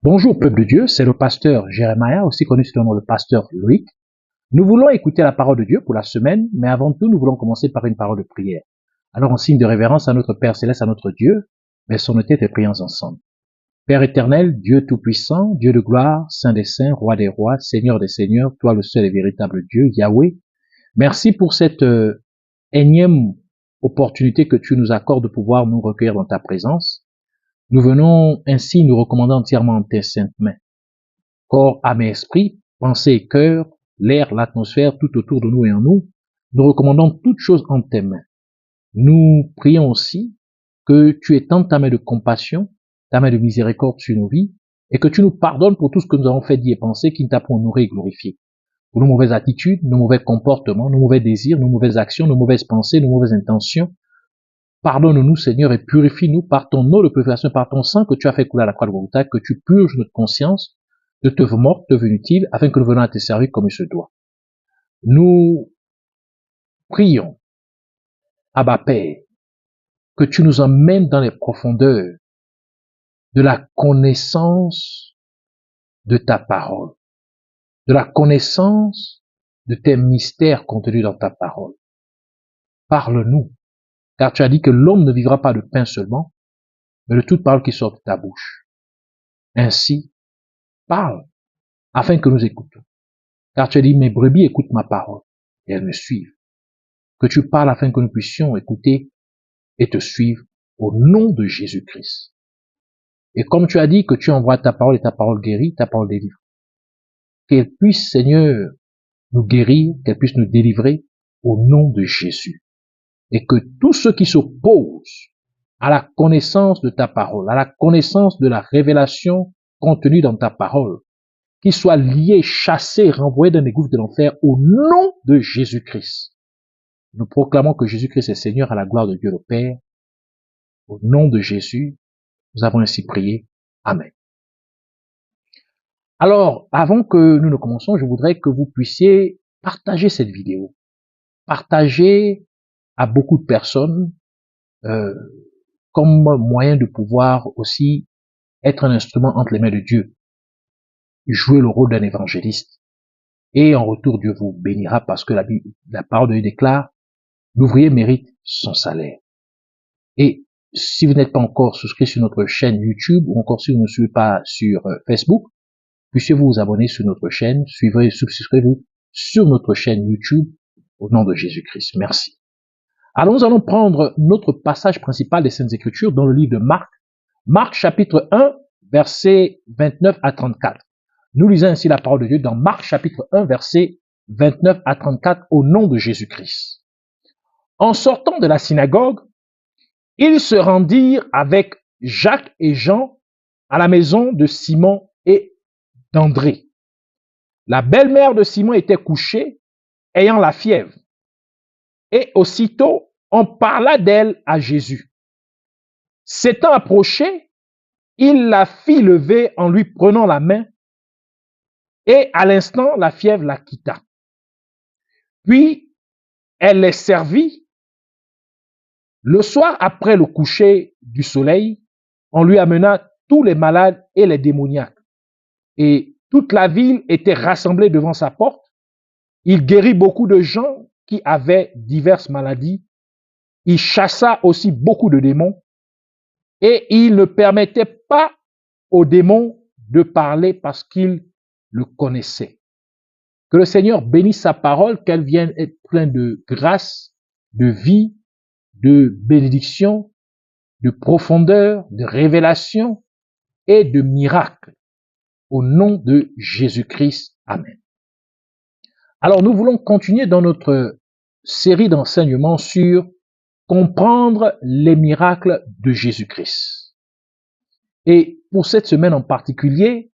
Bonjour peuple de Dieu, c'est le pasteur Jérémia, aussi connu sous le nom de pasteur Loïc. Nous voulons écouter la parole de Dieu pour la semaine, mais avant tout, nous voulons commencer par une parole de prière. Alors en signe de révérence à notre Père Céleste, à notre Dieu, baissons nos têtes et prions ensemble. Père éternel, Dieu tout-puissant, Dieu de gloire, Saint des saints, Roi des rois, Seigneur des seigneurs, toi le seul et véritable Dieu, Yahweh, merci pour cette énième opportunité que tu nous accordes de pouvoir nous recueillir dans ta présence. Nous venons ainsi nous recommander entièrement en tes saintes mains. Corps, âme et esprit, pensée et cœur, l'air, l'atmosphère, tout autour de nous et en nous, nous recommandons toutes choses en tes mains. Nous prions aussi que tu étendes ta main de compassion, ta main de miséricorde sur nos vies, et que tu nous pardonnes pour tout ce que nous avons fait, dit et pensé, qui ne t'a pas honoré et glorifié. Pour nos mauvaises attitudes, nos mauvais comportements, nos mauvais désirs, nos mauvaises actions, nos mauvaises pensées, nos mauvaises intentions. Pardonne-nous, Seigneur, et purifie-nous par ton eau de purification, par ton sang que tu as fait couler à la croix de Golgotha, que tu purges notre conscience de t'œuvre morte, t'œuvre inutile, afin que nous venions à te servir comme il se doit. Nous prions, Abba Père, que tu nous emmènes dans les profondeurs de la connaissance de ta parole, de la connaissance de tes mystères contenus dans ta parole. Parle-nous, car tu as dit que l'homme ne vivra pas de pain seulement, mais de toute parole qui sort de ta bouche. Ainsi, parle, afin que nous écoutons. Car tu as dit, mes brebis écoutent ma parole, et elles me suivent. Que tu parles afin que nous puissions écouter et te suivre au nom de Jésus-Christ. Et comme tu as dit que tu envoies ta parole et ta parole guérit, ta parole délivre. Qu'elle puisse, Seigneur, nous guérir, qu'elle puisse nous délivrer au nom de Jésus. Et que tous ceux qui s'opposent à la connaissance de ta parole, à la connaissance de la révélation contenue dans ta parole, qu'ils soient liés, chassés, renvoyés dans les gouffres de l'enfer au nom de Jésus-Christ. Nous proclamons que Jésus-Christ est Seigneur à la gloire de Dieu le Père. Au nom de Jésus, nous avons ainsi prié. Amen. Alors, avant que nous ne commencions, je voudrais que vous puissiez partager cette vidéo. Partager à beaucoup de personnes comme moyen de pouvoir aussi être un instrument entre les mains de Dieu. Jouer le rôle d'un évangéliste. Et en retour, Dieu vous bénira parce que la parole de Dieu déclare, l'ouvrier mérite son salaire. Et si vous n'êtes pas encore souscrit sur notre chaîne YouTube ou encore si vous ne nous suivez pas sur Facebook, puissiez-vous vous abonner sur notre chaîne, suivez et subscrivez-vous sur notre chaîne YouTube au nom de Jésus-Christ. Merci. Alors nous allons prendre notre passage principal des Saintes Écritures dans le livre de Marc. Marc chapitre 1, versets 29 à 34. Nous lisons ainsi la parole de Dieu dans Marc chapitre 1, versets 29 à 34 au nom de Jésus-Christ. En sortant de la synagogue, ils se rendirent avec Jacques et Jean à la maison de Simon et d'André. La belle-mère de Simon était couchée, ayant la fièvre. Et aussitôt, on parla d'elle à Jésus. S'étant approché, il la fit lever en lui prenant la main, et à l'instant, la fièvre la quitta. Puis, elle les servit. Le soir, après le coucher du soleil, on lui amena tous les malades et les démoniaques. Et toute la ville était rassemblée devant sa porte. Il guérit beaucoup de gens qui avaient diverses maladies. Il chassa aussi beaucoup de démons. Et il ne permettait pas aux démons de parler parce qu'ils le connaissaient. Que le Seigneur bénisse sa parole, qu'elle vienne être pleine de grâce, de vie, de bénédiction, de profondeur, de révélation et de miracle. Au nom de Jésus-Christ. Amen. Alors nous voulons continuer dans notre série d'enseignements sur comprendre les miracles de Jésus-Christ. Et pour cette semaine en particulier,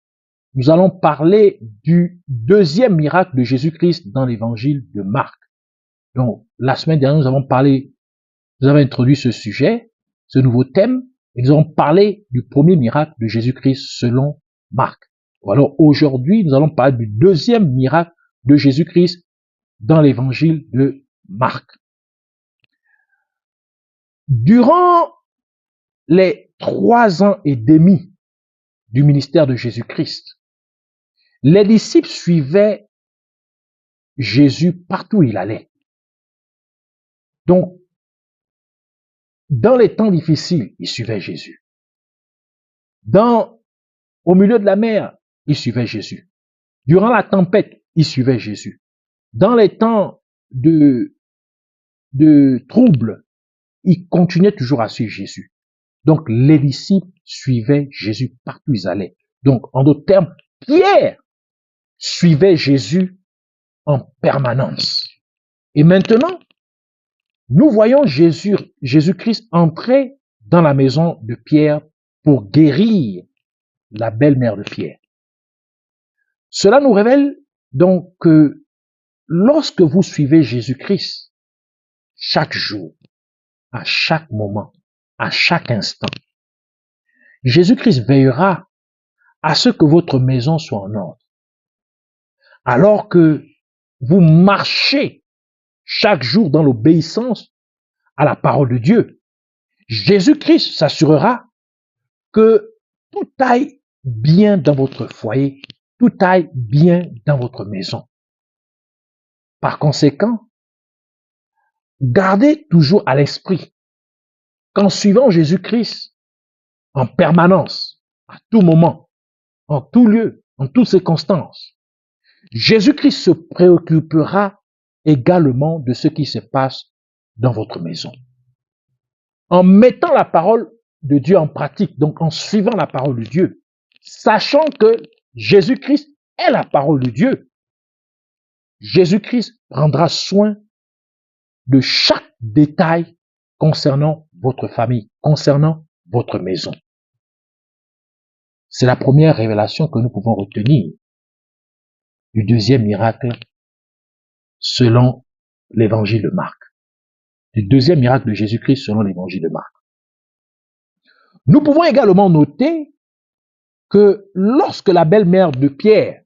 nous allons parler du deuxième miracle de Jésus-Christ dans l'évangile de Marc. Donc, la semaine dernière, nous avons introduit ce sujet, ce nouveau thème, et nous avons parlé du premier miracle de Jésus-Christ selon Marc. Alors, aujourd'hui, nous allons parler du deuxième miracle de Jésus-Christ dans l'évangile de Marc. Durant les 3 ans et demi du ministère de Jésus-Christ. Les disciples suivaient Jésus partout où il allait. Donc, dans les temps difficiles, ils suivaient Jésus. Au milieu de la mer, ils suivaient Jésus. Durant la tempête, ils suivaient Jésus. Dans les temps de troubles, ils continuaient toujours à suivre Jésus. Donc, les disciples suivaient Jésus partout où ils allaient. Donc, en d'autres termes, Pierre suivait Jésus en permanence. Et maintenant, nous voyons Jésus-Christ entrer dans la maison de Pierre pour guérir la belle-mère de Pierre. Cela nous révèle donc que lorsque vous suivez Jésus-Christ, chaque jour, à chaque moment, à chaque instant, Jésus-Christ veillera à ce que votre maison soit en ordre. Alors que vous marchez chaque jour dans l'obéissance à la parole de Dieu, Jésus-Christ s'assurera que tout aille bien dans votre foyer, tout aille bien dans votre maison. Par conséquent, gardez toujours à l'esprit qu'en suivant Jésus-Christ en permanence, à tout moment, en tout lieu, en toutes circonstances, Jésus-Christ se préoccupera également de ce qui se passe dans votre maison. En mettant la parole de Dieu en pratique, donc en suivant la parole de Dieu, sachant que Jésus-Christ est la parole de Dieu, Jésus-Christ prendra soin de chaque détail concernant votre famille, concernant votre maison. C'est la première révélation que nous pouvons retenir du deuxième miracle selon l'évangile de Marc. Du deuxième miracle de Jésus-Christ selon l'évangile de Marc. Nous pouvons également noter que lorsque la belle-mère de Pierre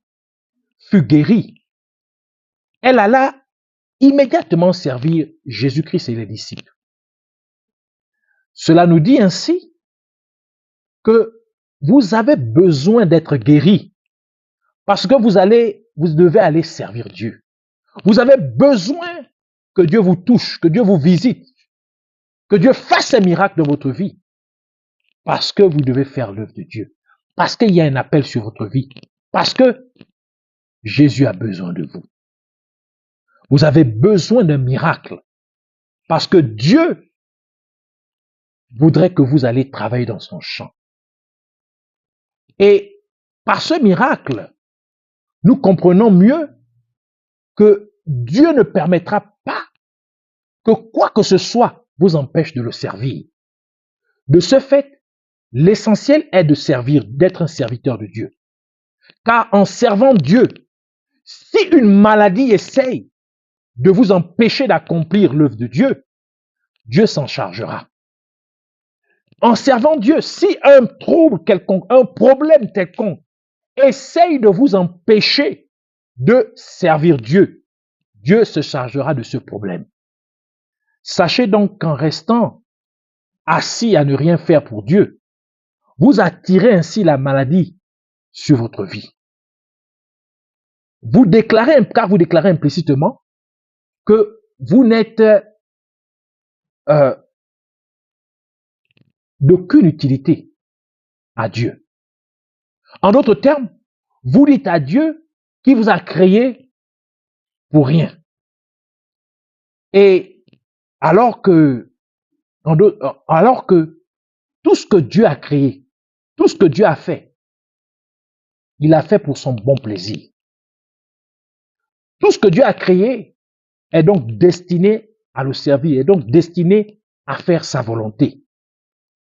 fut guérie, elle alla immédiatement servir Jésus-Christ et les disciples. Cela nous dit ainsi que vous avez besoin d'être guéri parce que vous devez aller servir Dieu. Vous avez besoin que Dieu vous touche, que Dieu vous visite, que Dieu fasse un miracle dans votre vie parce que vous devez faire l'œuvre de Dieu, parce qu'il y a un appel sur votre vie, parce que Jésus a besoin de vous. Vous avez besoin d'un miracle parce que Dieu voudrait que vous alliez travailler dans son champ. Et par ce miracle, nous comprenons mieux que Dieu ne permettra pas que quoi que ce soit vous empêche de le servir. De ce fait, l'essentiel est de servir, d'être un serviteur de Dieu. Car en servant Dieu, si une maladie essaye de vous empêcher d'accomplir l'œuvre de Dieu, Dieu s'en chargera. En servant Dieu, si un trouble quelconque, un problème quelconque, essaye de vous empêcher de servir Dieu, Dieu se chargera de ce problème. Sachez donc qu'en restant assis à ne rien faire pour Dieu, vous attirez ainsi la maladie sur votre vie. Car vous déclarez implicitement que vous n'êtes d'aucune utilité à Dieu. En d'autres termes, vous dites à Dieu qui vous a créé pour rien. Et alors que tout ce que Dieu a créé, tout ce que Dieu a fait, il a fait pour son bon plaisir. Tout ce que Dieu a créé est donc destiné à le servir, est donc destiné à faire sa volonté.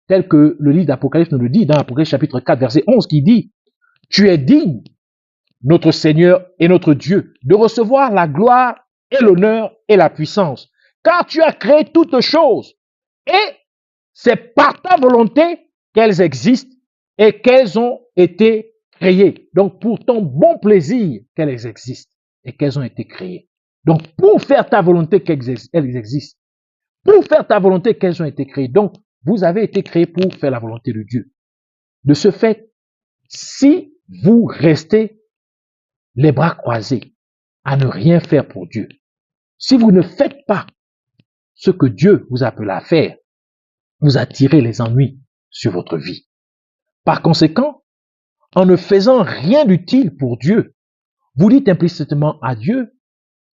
Tel que le livre d'Apocalypse nous le dit dans Apocalypse chapitre 4, verset 11, qui dit « Tu es digne, notre Seigneur et notre Dieu, de recevoir la gloire et l'honneur et la puissance, car tu as créé toutes choses, et c'est par ta volonté qu'elles existent et qu'elles ont été créées. Donc, pour ton bon plaisir qu'elles existent et qu'elles ont été créées. Donc, pour faire ta volonté qu'elles existent, pour faire ta volonté qu'elles ont été créées. Donc, vous avez été créés pour faire la volonté de Dieu. De ce fait, Si vous restez les bras croisés à ne rien faire pour Dieu, si vous ne faites pas ce que Dieu vous appelle à faire, vous attirez les ennuis sur votre vie. Par conséquent, en ne faisant rien d'utile pour Dieu, vous dites implicitement à Dieu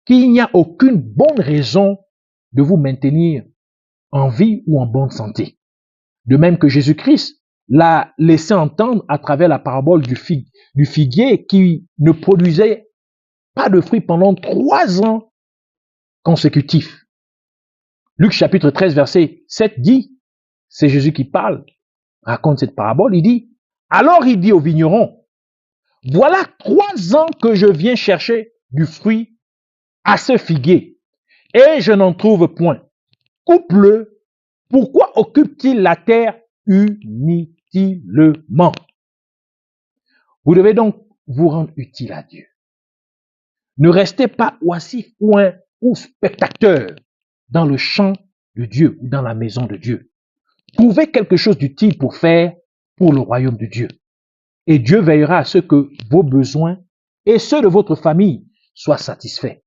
qu'il n'y a aucune bonne raison de vous maintenir en vie ou en bonne santé. De même que Jésus-Christ l'a laissé entendre à travers la parabole du figuier qui ne produisait pas de fruits pendant 3 ans consécutifs. Luc chapitre 13 verset 7 dit, c'est Jésus qui parle, raconte cette parabole, il dit, alors il dit au vigneron, voilà 3 ans que je viens chercher du fruit à ce figuier et je n'en trouve point. Coupe-le, pourquoi occupe-t-il la terre inutilement? Vous devez donc vous rendre utile à Dieu. Ne restez pas oisif ou spectateur dans le champ de Dieu ou dans la maison de Dieu. Trouvez quelque chose d'utile pour faire pour le royaume de Dieu. Et Dieu veillera à ce que vos besoins et ceux de votre famille soient satisfaits.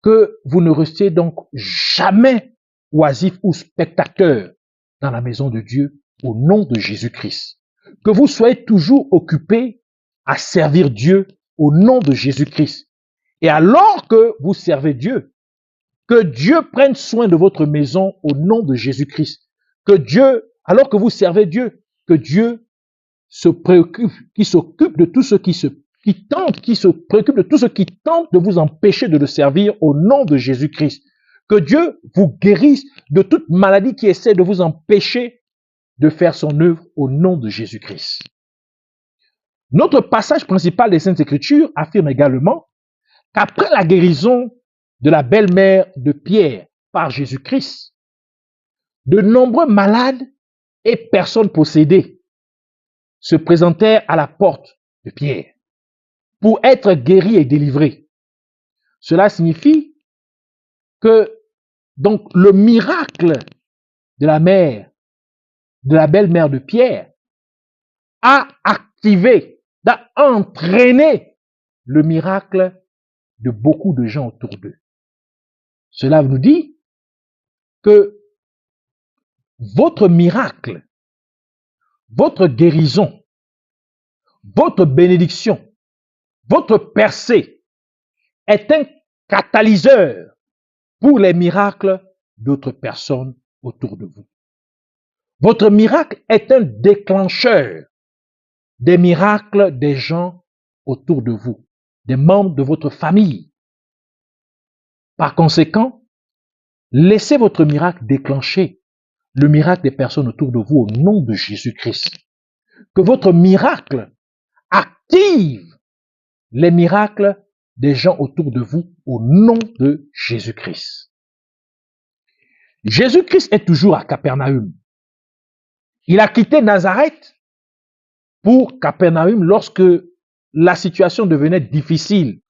Que vous ne restiez donc jamais oisif ou spectateur dans la maison de Dieu au nom de Jésus-Christ. Que vous soyez toujours occupés à servir Dieu au nom de Jésus-Christ. Et alors que vous servez Dieu, que Dieu prenne soin de votre maison au nom de Jésus-Christ. Que Dieu, alors que vous servez Dieu, que Dieu se préoccupe, qui s'occupe de tout ce qui se préoccupe de tout ce qui tente de vous empêcher de le servir au nom de Jésus-Christ. Que Dieu vous guérisse de toute maladie qui essaie de vous empêcher de faire son œuvre au nom de Jésus-Christ. Notre passage principal des Saintes Écritures affirme également qu'après la guérison de la belle-mère de Pierre par Jésus-Christ, de nombreux malades et personnes possédées se présentèrent à la porte de Pierre pour être guéris et délivrés. Cela signifie que donc le miracle de la belle-mère de Pierre a entraîné le miracle de beaucoup de gens autour d'eux. Cela nous dit que votre miracle, votre guérison, votre bénédiction, votre percée est un catalyseur pour les miracles d'autres personnes autour de vous. Votre miracle est un déclencheur des miracles des gens autour de vous, des membres de votre famille. Par conséquent, laissez votre miracle déclencher le miracle des personnes autour de vous au nom de Jésus-Christ. Que votre miracle active les miracles des gens autour de vous au nom de Jésus-Christ. Jésus-Christ est toujours à Capernaum. Il a quitté Nazareth pour Capernaum lorsque la situation devenait difficile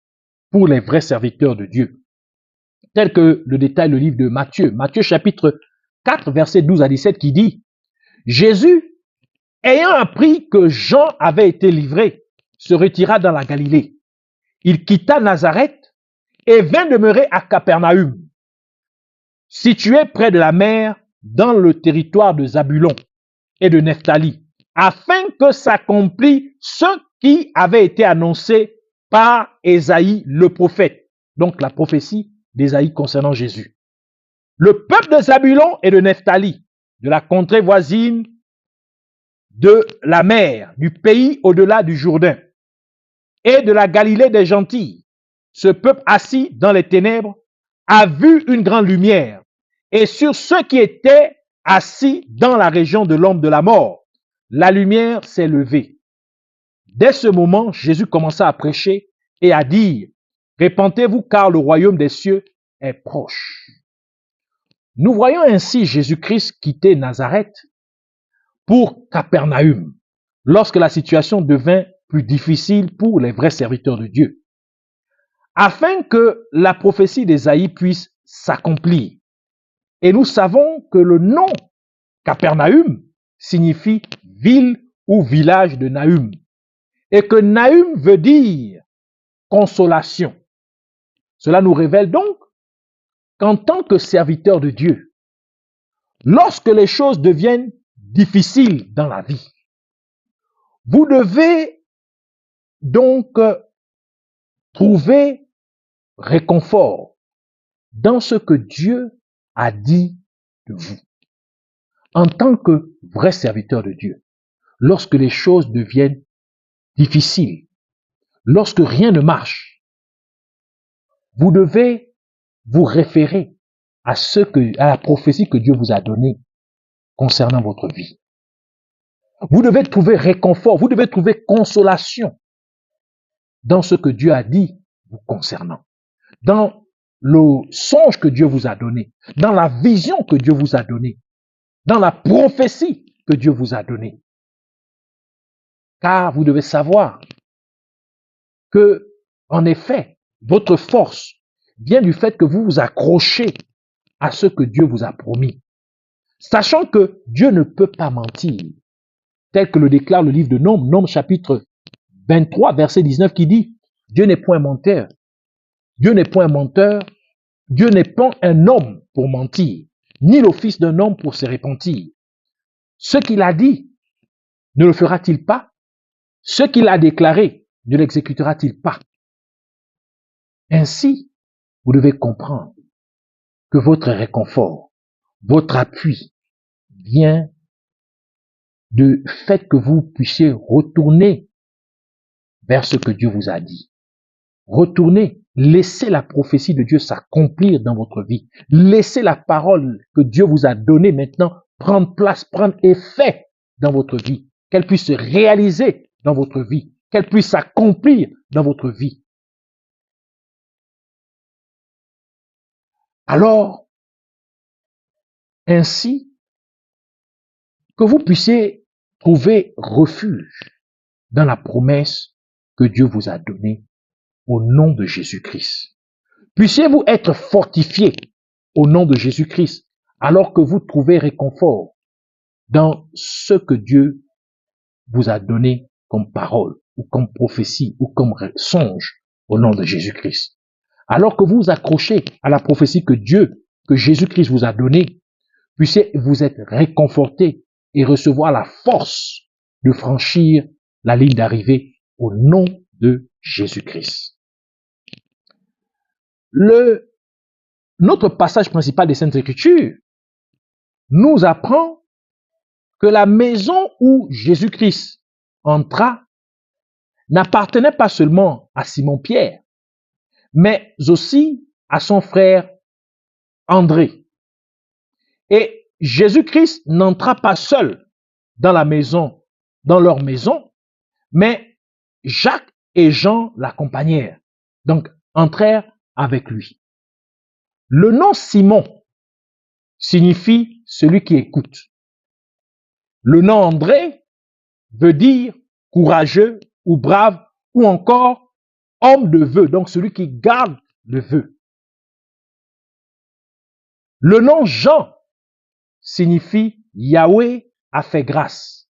pour les vrais serviteurs de Dieu. Tel que le détaille le livre de Matthieu. Matthieu chapitre 4, versets 12 à 17 qui dit « Jésus, ayant appris que Jean avait été livré, se retira dans la Galilée. Il quitta Nazareth et vint demeurer à Capernaum, situé près de la mer dans le territoire de Zabulon et de Nephtali, afin que s'accomplisse ce qui avait été annoncé par Ésaïe le prophète. » Donc la prophétie d'Ésaïe concernant Jésus. Le peuple de Zabulon et de Nephtali, de la contrée voisine de la mer, du pays au-delà du Jourdain, et de la Galilée des Gentilles, ce peuple assis dans les ténèbres a vu une grande lumière, et sur ceux qui étaient assis dans la région de l'ombre de la mort, la lumière s'est levée. Dès ce moment, Jésus commença à prêcher et à dire « Répentez-vous car le royaume des cieux est proche. » Nous voyons ainsi Jésus-Christ quitter Nazareth pour Capernaum, lorsque la situation devint plus difficile pour les vrais serviteurs de Dieu, afin que la prophétie d'Ésaïe puisse s'accomplir. Et nous savons que le nom Capernaum signifie ville ou village de Nahum, et que Nahum veut dire consolation. Cela nous révèle donc qu'en tant que serviteur de Dieu, lorsque les choses deviennent difficiles dans la vie, vous devez donc trouver réconfort dans ce que Dieu a dit de vous. En tant que vrai serviteur de Dieu, lorsque les choses deviennent difficiles, lorsque rien ne marche, vous devez vous référer à la prophétie que Dieu vous a donnée concernant votre vie. Vous devez trouver réconfort, vous devez trouver consolation dans ce que Dieu a dit vous concernant, dans le songe que Dieu vous a donné, dans la vision que Dieu vous a donnée, dans la prophétie que Dieu vous a donnée. Car vous devez savoir que, en effet, votre force vient du fait que vous vous accrochez à ce que Dieu vous a promis, sachant que Dieu ne peut pas mentir, tel que le déclare le livre de Nombres chapitre 23, verset 19, qui dit « Dieu n'est point menteur, Dieu n'est point menteur, Dieu n'est pas un homme pour mentir, ni le fils d'un homme pour se repentir. Ce qu'il a dit, ne le fera-t-il pas? Ce qu'il a déclaré, ne l'exécutera-t-il pas? » Ainsi, vous devez comprendre que votre réconfort, votre appui vient du fait que vous puissiez retourner vers ce que Dieu vous a dit. Retournez, laissez la prophétie de Dieu s'accomplir dans votre vie. Laissez la parole que Dieu vous a donnée maintenant prendre place, prendre effet dans votre vie. Qu'elle puisse se réaliser dans votre vie. Qu'elle puisse s'accomplir dans votre vie. Alors, ainsi, que vous puissiez trouver refuge dans la promesse que Dieu vous a donnée au nom de Jésus-Christ. Puissiez-vous être fortifiés au nom de Jésus-Christ alors que vous trouvez réconfort dans ce que Dieu vous a donné comme parole ou comme prophétie ou comme songe au nom de Jésus-Christ. Alors que vous vous accrochez à la prophétie que Jésus-Christ vous a donnée, puissiez vous être réconfortés et recevoir la force de franchir la ligne d'arrivée au nom de Jésus-Christ. Notre passage principal des Saintes Écritures nous apprend que la maison où Jésus-Christ entra n'appartenait pas seulement à Simon-Pierre, mais aussi à son frère André. Et Jésus-Christ n'entra pas seul dans la maison, dans leur maison, mais Jacques et Jean l'accompagnèrent, donc entrèrent avec lui. Le nom Simon signifie celui qui écoute. Le nom André veut dire courageux ou brave ou encore homme de vœu, donc celui qui garde le vœu. Le nom Jean signifie Yahweh a fait grâce.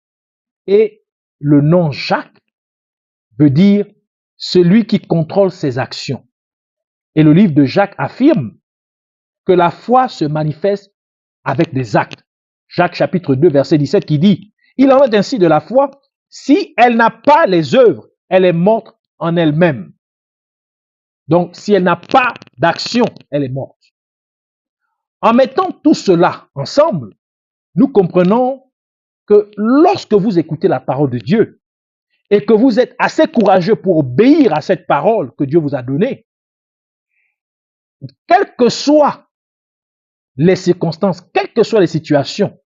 Et le nom Jacques veut dire celui qui contrôle ses actions. Et le livre de Jacques affirme que la foi se manifeste avec des actes. Jacques chapitre 2 verset 17 qui dit « Il en est ainsi de la foi, si elle n'a pas les œuvres, elle est morte en elle-même. » Donc, si elle n'a pas d'action, elle est morte. En mettant tout cela ensemble, nous comprenons que lorsque vous écoutez la parole de Dieu et que vous êtes assez courageux pour obéir à cette parole que Dieu vous a donnée, quelles que soient les circonstances, quelles que soient les situations,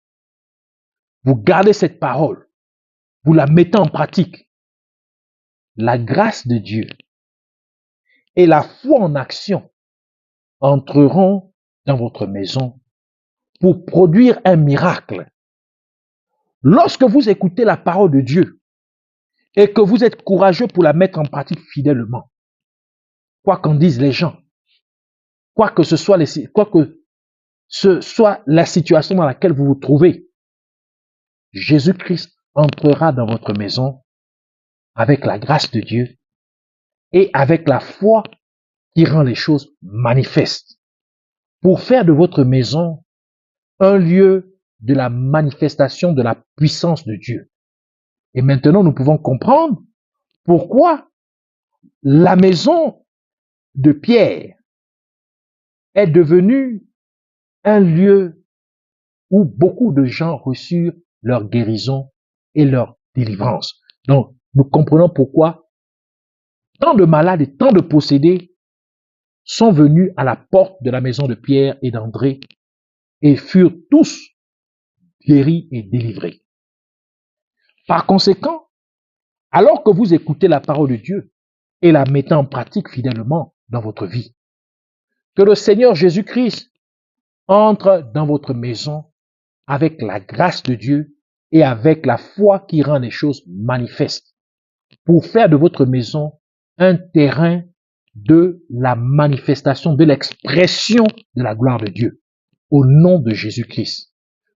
vous gardez cette parole, vous la mettez en pratique. La grâce de Dieu et la foi en action entreront dans votre maison pour produire un miracle. Lorsque vous écoutez la parole de Dieu et que vous êtes courageux pour la mettre en pratique fidèlement, quoi qu'en disent les gens, quoi que ce soit la situation dans laquelle vous vous trouvez, Jésus-Christ entrera dans votre maison avec la grâce de Dieu et avec la foi qui rend les choses manifestes, pour faire de votre maison un lieu de la manifestation de la puissance de Dieu. Et maintenant, nous pouvons comprendre pourquoi la maison de Pierre est devenue un lieu où beaucoup de gens reçurent leur guérison et leur délivrance. Donc, nous comprenons pourquoi tant de malades et tant de possédés sont venus à la porte de la maison de Pierre et d'André et furent tous guéris et délivrés. Par conséquent, alors que vous écoutez la parole de Dieu et la mettez en pratique fidèlement dans votre vie, que le Seigneur Jésus-Christ entre dans votre maison avec la grâce de Dieu et avec la foi qui rend les choses manifestes, pour faire de votre maison un terrain de la manifestation, de l'expression de la gloire de Dieu, au nom de Jésus-Christ.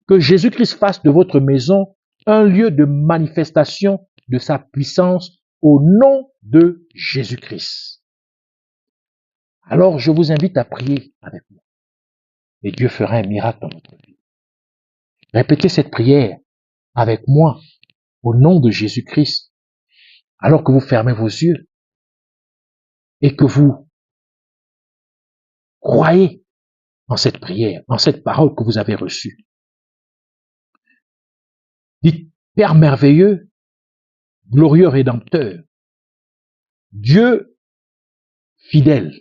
Que Jésus-Christ fasse de votre maison un lieu de manifestation de sa puissance au nom de Jésus-Christ. Alors, je vous invite à prier avec moi. Et Dieu fera un miracle dans votre vie. Répétez cette prière avec moi au nom de Jésus-Christ, alors que vous fermez vos yeux et que vous croyez en cette prière, en cette parole que vous avez reçue. Dites, Père merveilleux, glorieux Rédempteur, Dieu fidèle,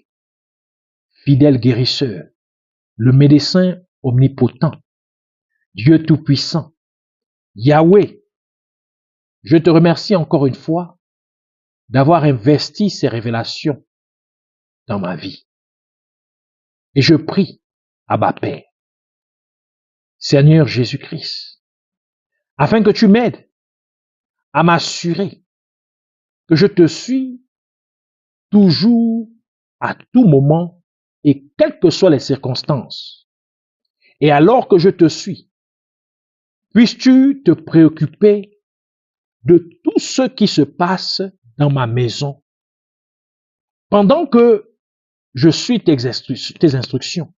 fidèle guérisseur, le médecin omnipotent, Dieu tout-puissant, Yahweh, je te remercie encore une fois d'avoir investi ces révélations dans ma vie. Et je prie, Abba Père, Seigneur Jésus-Christ, afin que tu m'aides à m'assurer que je te suis toujours, à tout moment, et quelles que soient les circonstances. Et alors que je te suis, puisses-tu te préoccuper de tout ce qui se passe dans ma maison pendant que je suis tes instructions,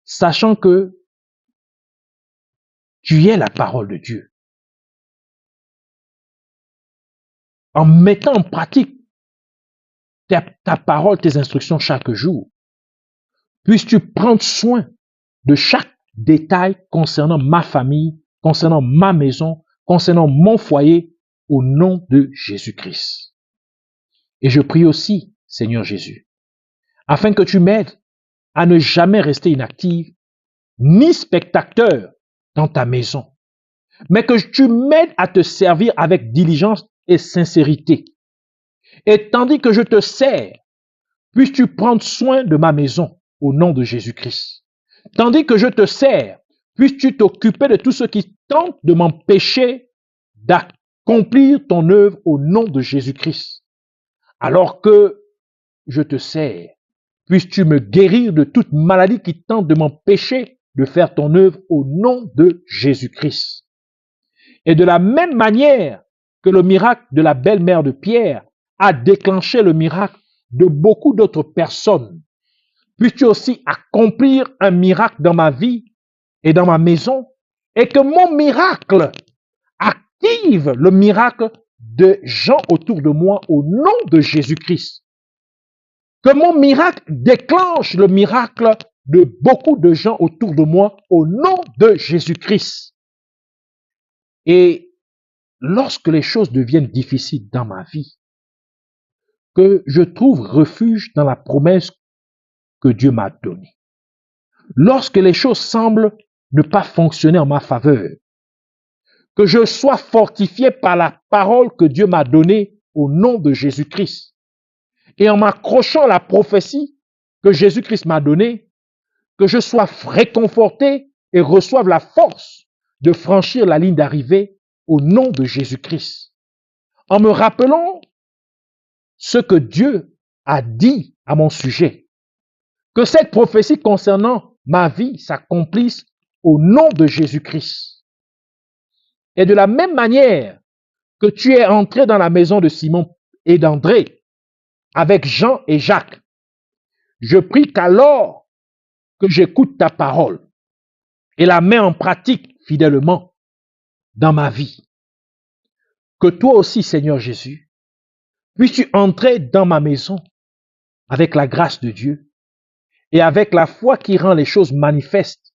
sachant que tu es la parole de Dieu. En mettant en pratique ta parole, tes instructions chaque jour, puisses-tu prendre soin de chaque détail concernant ma famille, concernant ma maison, concernant mon foyer, au nom de Jésus-Christ. Et je prie aussi, Seigneur Jésus, afin que tu m'aides à ne jamais rester inactive, ni spectateur dans ta maison, mais que tu m'aides à te servir avec diligence et sincérité. Et tandis que je te sers, puisses-tu prendre soin de ma maison au nom de Jésus-Christ. Tandis que je te sers, puisses-tu t'occuper de tout ce qui tente de m'empêcher d'accomplir ton œuvre au nom de Jésus-Christ. Alors que je te sers, puisses-tu me guérir de toute maladie qui tente de m'empêcher de faire ton œuvre au nom de Jésus-Christ. Et de la même manière que le miracle de la belle-mère de Pierre a déclenché le miracle de beaucoup d'autres personnes, puisses-tu aussi accomplir un miracle dans ma vie et dans ma maison, et que mon miracle active le miracle de gens autour de moi au nom de Jésus-Christ. Que mon miracle déclenche le miracle de beaucoup de gens autour de moi au nom de Jésus-Christ. Et lorsque les choses deviennent difficiles dans ma vie, que je trouve refuge dans la promesse que Dieu m'a donnée. Lorsque les choses semblent ne pas fonctionner en ma faveur, que je sois fortifié par la parole que Dieu m'a donnée au nom de Jésus-Christ. Et en m'accrochant à la prophétie que Jésus-Christ m'a donnée, que je sois réconforté et reçoive la force de franchir la ligne d'arrivée au nom de Jésus-Christ. En me rappelant ce que Dieu a dit à mon sujet, que cette prophétie concernant ma vie s'accomplisse au nom de Jésus-Christ. Et de la même manière que tu es entré dans la maison de Simon et d'André avec Jean et Jacques. Je prie qu'alors que j'écoute ta parole et la mets en pratique fidèlement dans ma vie, que toi aussi, Seigneur Jésus, puisses-tu entrer dans ma maison avec la grâce de Dieu et avec la foi qui rend les choses manifestes,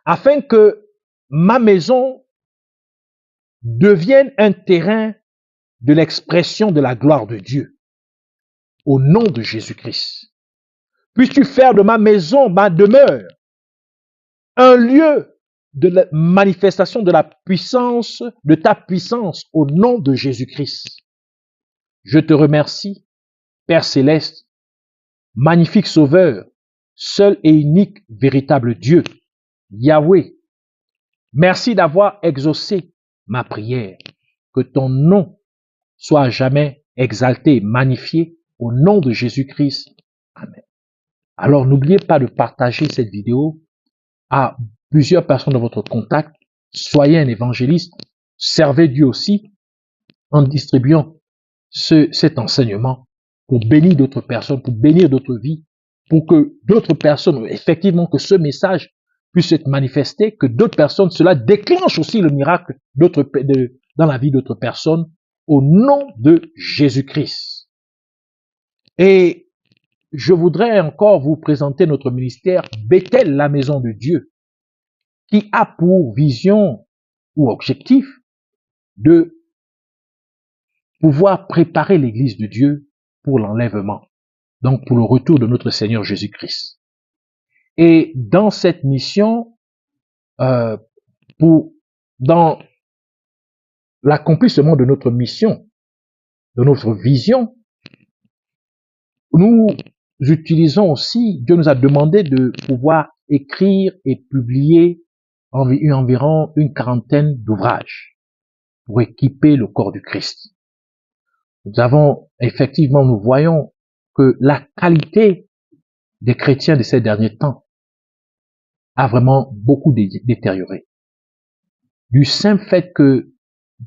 afin que ma maison devienne un terrain de l'expression de la gloire de Dieu, au nom de Jésus-Christ. Puisses-tu faire de ma maison, ma demeure, un lieu de la manifestation de la puissance, de ta puissance, au nom de Jésus-Christ. Je te remercie, Père céleste, magnifique Sauveur, seul et unique véritable Dieu, Yahweh. Merci d'avoir exaucé ma prière. Que ton nom soit à jamais exalté, magnifié, au nom de Jésus-Christ. Amen. Alors n'oubliez pas de partager cette vidéo à plusieurs personnes de votre contact. Soyez un évangéliste. Servez Dieu aussi en distribuant cet enseignement pour bénir d'autres personnes, pour bénir d'autres vies, pour que d'autres personnes, effectivement, que ce message puisse être manifesté, que d'autres personnes, cela déclenche aussi le miracle dans la vie d'autres personnes, au nom de Jésus-Christ. Et je voudrais encore vous présenter notre ministère Bethel, la maison de Dieu, qui a pour vision ou objectif de pouvoir préparer l'Église de Dieu pour l'enlèvement, donc pour le retour de notre Seigneur Jésus-Christ. Et dans cette mission, dans l'accomplissement de notre mission, de notre vision, nous utilisons aussi, Dieu nous a demandé de pouvoir écrire et publier environ une quarantaine d'ouvrages pour équiper le corps du Christ. Nous voyons que la qualité des chrétiens de ces derniers temps a vraiment beaucoup détérioré. Du simple fait que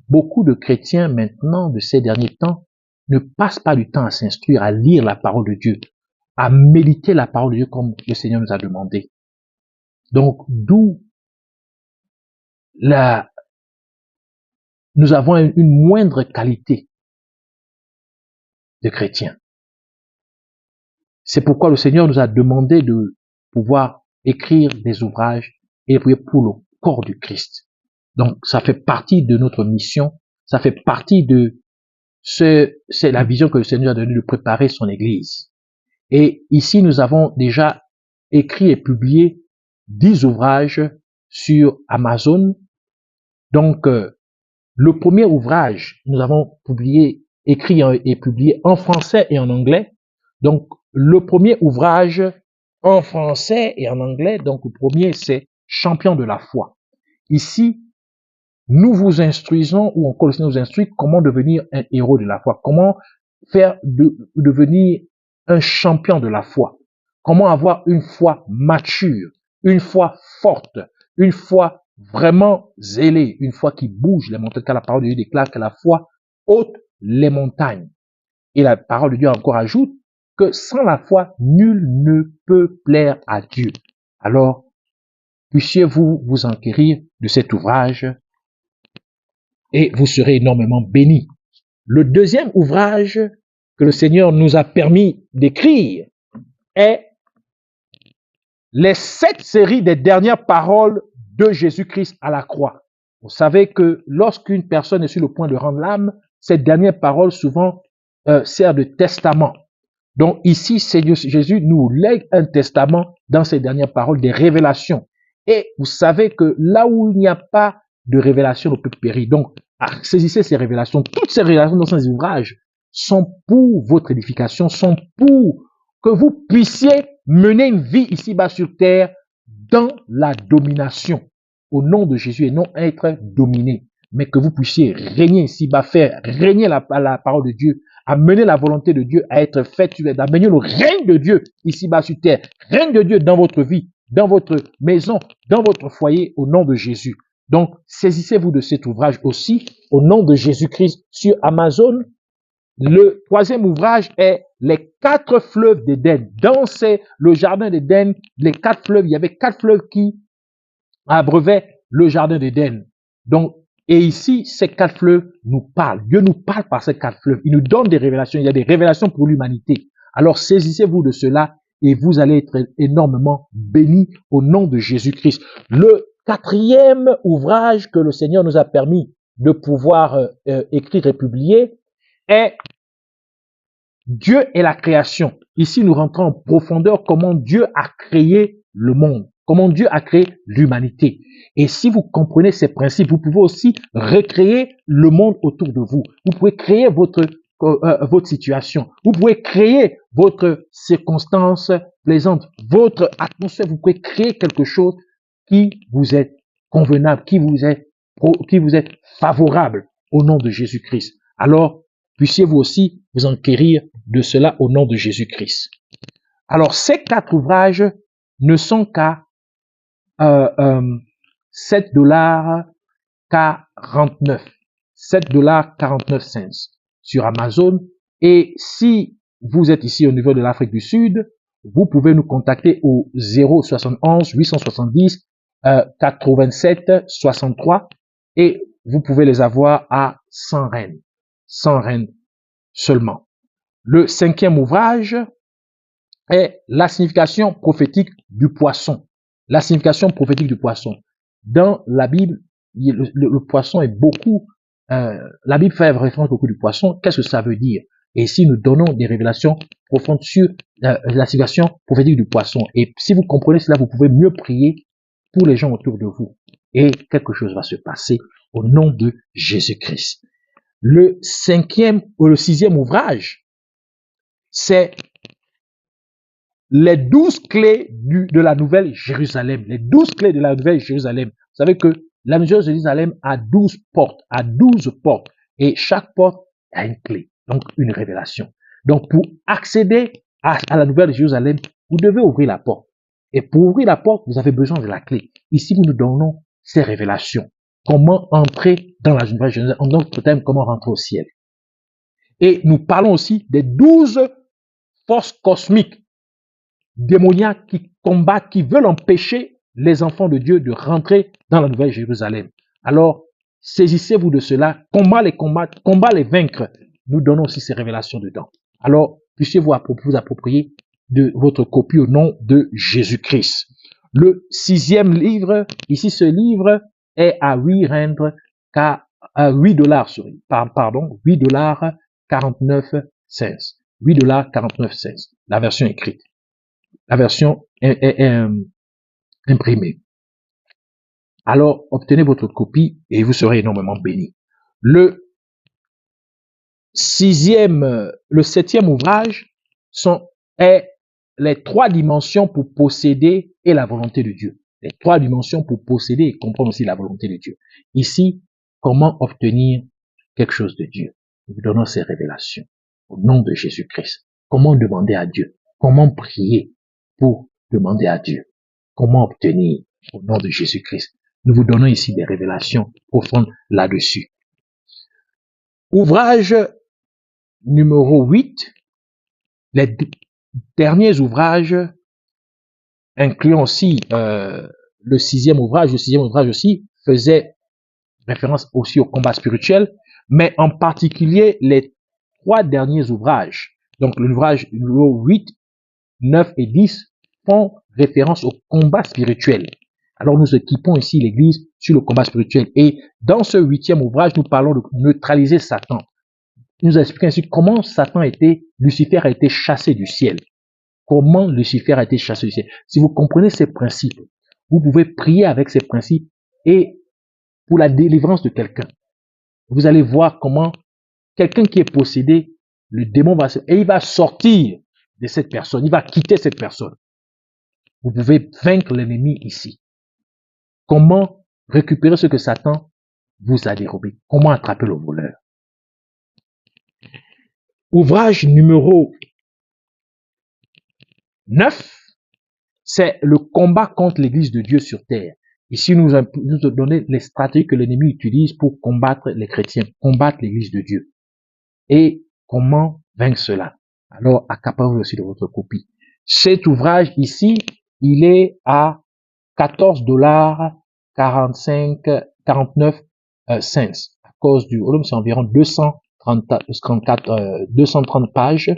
beaucoup de chrétiens maintenant de ces derniers temps ne passent pas du temps à s'instruire, à lire la parole de Dieu, à méditer la parole de Dieu comme le Seigneur nous a demandé. Donc, d'où nous avons une moindre qualité de chrétiens. C'est pourquoi le Seigneur nous a demandé de pouvoir écrire des ouvrages et prier pour le corps du Christ. Donc, ça fait partie de notre mission, ça fait partie c'est la vision que le Seigneur a donnée de préparer son Église. Et ici, nous avons déjà écrit et publié 10 ouvrages sur Amazon. Donc, le premier ouvrage, nous avons écrit et publié en français et en anglais. Donc, le premier ouvrage en français et en anglais, donc le premier, c'est Champion de la foi. Ici, nous vous instruisons, ou encore le Seigneur nous instruit, comment devenir un héros de la foi, comment devenir un champion de la foi, comment avoir une foi mature, une foi forte, une foi vraiment zélée, une foi qui bouge les montagnes, car la parole de Dieu déclare que la foi ôte les montagnes. Et la parole de Dieu encore ajoute que sans la foi, nul ne peut plaire à Dieu. Alors, puissiez-vous vous enquérir de cet ouvrage et vous serez énormément bénis. Le deuxième ouvrage que le Seigneur nous a permis d'écrire est les 7 séries des dernières paroles de Jésus-Christ à la croix. Vous savez que lorsqu'une personne est sur le point de rendre l'âme, cette dernière parole souvent sert de testament. Donc ici, Seigneur Jésus nous lègue un testament dans ces dernières paroles, des révélations. Et vous savez que là où il n'y a pas de révélation, on peut périr. Donc, saisissez ces révélations. Toutes ces révélations dans ces ouvrages sont pour votre édification, sont pour que vous puissiez mener une vie ici-bas sur terre dans la domination au nom de Jésus et non être dominé, mais que vous puissiez régner ici-bas, faire régner la parole de Dieu, amener la volonté de Dieu à être faite, d'amener le règne de Dieu ici-bas sur terre, règne de Dieu dans votre vie, dans votre maison, dans votre foyer, au nom de Jésus. Donc, saisissez-vous de cet ouvrage aussi, au nom de Jésus-Christ, sur Amazon. Le troisième ouvrage est Les 4 fleuves d'Éden. Dans le jardin d'Éden, les 4 fleuves, il y avait 4 fleuves qui abreuvaient le jardin d'Éden. Donc, et ici, ces 4 fleuves nous parlent. Dieu nous parle par ces 4 fleuves. Il nous donne des révélations. Il y a des révélations pour l'humanité. Alors, saisissez-vous de cela et vous allez être énormément bénis au nom de Jésus-Christ. Le quatrième ouvrage que le Seigneur nous a permis de pouvoir écrire et publier est Dieu et la création. Ici, nous rentrons en profondeur comment Dieu a créé le monde, comment Dieu a créé l'humanité. Et si vous comprenez ces principes, vous pouvez aussi recréer le monde autour de vous. Vous pouvez créer votre situation. Vous pouvez créer votre circonstance plaisante, votre atmosphère. Vous pouvez créer quelque chose qui vous est convenable, qui vous est favorable au nom de Jésus-Christ. Alors, puissiez-vous aussi vous enquérir de cela au nom de Jésus-Christ. Alors, ces 4 ouvrages ne sont qu'à $7.49. $7.49 sur Amazon. Et si vous êtes ici au niveau de l'Afrique du Sud, vous pouvez nous contacter au 071 870 87 63 et vous pouvez les avoir à 100 rennes. 100 rennes seulement. Le 5e ouvrage est la signification prophétique du poisson. La signification prophétique du poisson. Dans la Bible, le poisson est beaucoup, la Bible fait référence beaucoup du poisson. Qu'est-ce que ça veut dire? Et ici, nous donnons des révélations profondes sur la signification prophétique du poisson. Et si vous comprenez cela, vous pouvez mieux prier pour les gens autour de vous. Et quelque chose va se passer au nom de Jésus-Christ. Le 6e ouvrage, c'est les 12 clés de la Nouvelle Jérusalem. Les 12 clés de la Nouvelle Jérusalem. Vous savez que la Nouvelle Jérusalem a 12 portes, et chaque porte a une clé, donc une révélation. Donc, pour accéder à la Nouvelle Jérusalem, vous devez ouvrir la porte. Et pour ouvrir la porte, vous avez besoin de la clé. Ici, nous donnons ces révélations. Comment entrer dans la Nouvelle Jérusalem, en d'autres termes, comment rentrer au ciel. Et nous parlons aussi des 12 forces cosmiques démoniaques qui combattent, qui veulent empêcher les enfants de Dieu de rentrer dans la Nouvelle Jérusalem. Alors, saisissez-vous de cela, combat les combattre, combat les vaincre. Nous donnons aussi ces révélations dedans. Alors, puissiez-vous vous approprier de votre copie au nom de Jésus-Christ. Le 6e livre, ici ce livre est à $8.49, $8.49, la version écrite. La version est imprimée. Alors, obtenez votre copie et vous serez énormément bénis. Le 7e ouvrage est les 3 dimensions pour posséder et la volonté de Dieu. Les 3 dimensions pour posséder et comprendre aussi la volonté de Dieu. Ici, comment obtenir quelque chose de Dieu? Nous vous donnons ces révélations au nom de Jésus-Christ. Comment demander à Dieu? Comment prier pour demander à Dieu? Comment obtenir au nom de Jésus-Christ? Nous vous donnons ici des révélations profondes là-dessus. Ouvrage numéro 8, les derniers ouvrages, incluant aussi le 6e ouvrage. Le 6e ouvrage aussi faisait référence aussi au combat spirituel, mais en particulier les 3 derniers ouvrages. Donc l'ouvrage numéro 8, 9 et 10 font référence au combat spirituel. Alors nous équipons ici l'Église sur le combat spirituel. Et dans ce 8e ouvrage, nous parlons de neutraliser Satan. Il nous explique ainsi comment Lucifer a été chassé du ciel. Comment Lucifer a été chassé du ciel. Si vous comprenez ces principes, vous pouvez prier avec ces principes et pour la délivrance de quelqu'un. Vous allez voir comment quelqu'un qui est possédé, le démon il va sortir de cette personne, il va quitter cette personne. Vous pouvez vaincre l'ennemi ici. Comment récupérer ce que Satan vous a dérobé? Comment attraper le voleur? Ouvrage numéro 9, c'est le combat contre l'Église de Dieu sur terre. Ici, nous donner les stratégies que l'ennemi utilise pour combattre les chrétiens, combattre l'église de Dieu. Et comment vaincre cela? Alors, accaparez-vous aussi de votre copie. Cet ouvrage ici, il est à 14 $, 49 cents. À cause du volume, c'est environ 230 pages.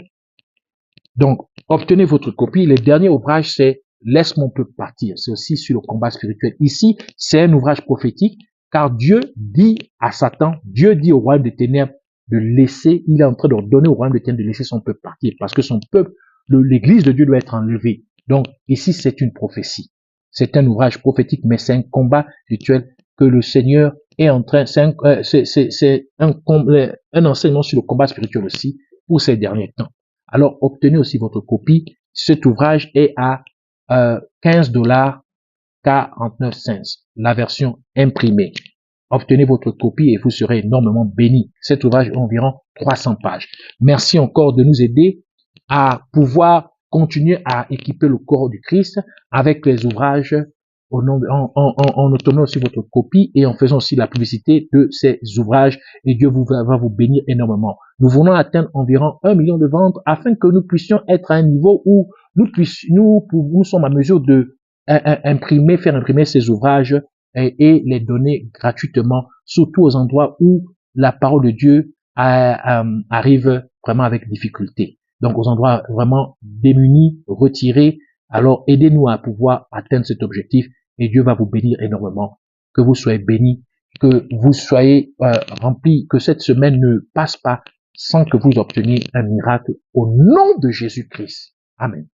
Donc, obtenez votre copie. Le dernier ouvrage, c'est Laisse mon peuple partir. C'est aussi sur le combat spirituel. Ici, c'est un ouvrage prophétique, car Dieu dit à Satan, Dieu dit au royaume des ténèbres de laisser, il est en train de donner au royaume des ténèbres de laisser son peuple partir, parce que son peuple, l'église de Dieu doit être enlevée. Donc, ici, c'est une prophétie. C'est un ouvrage prophétique, mais c'est un combat spirituel que le Seigneur est en train, c'est un enseignement sur le combat spirituel aussi pour ces derniers temps. Alors, obtenez aussi votre copie. Cet ouvrage est à 15 $, 49 cents, la version imprimée. Obtenez votre copie et vous serez énormément bénis. Cet ouvrage est environ 300 pages. Merci encore de nous aider à pouvoir continuer à équiper le corps du Christ avec les ouvrages en obtenant aussi votre copie et en faisant aussi la publicité de ces ouvrages, et Dieu va vous bénir énormément. Nous voulons atteindre environ 1 million de ventes afin que nous puissions être à un niveau où nous sommes à mesure de faire imprimer ces ouvrages et les donner gratuitement, surtout aux endroits où la parole de Dieu arrive vraiment avec difficulté. Donc aux endroits vraiment démunis, retirés. Alors aidez-nous à pouvoir atteindre cet objectif et Dieu va vous bénir énormément. Que vous soyez bénis, que vous soyez remplis, que cette semaine ne passe pas sans que vous obteniez un miracle au nom de Jésus-Christ. Amen.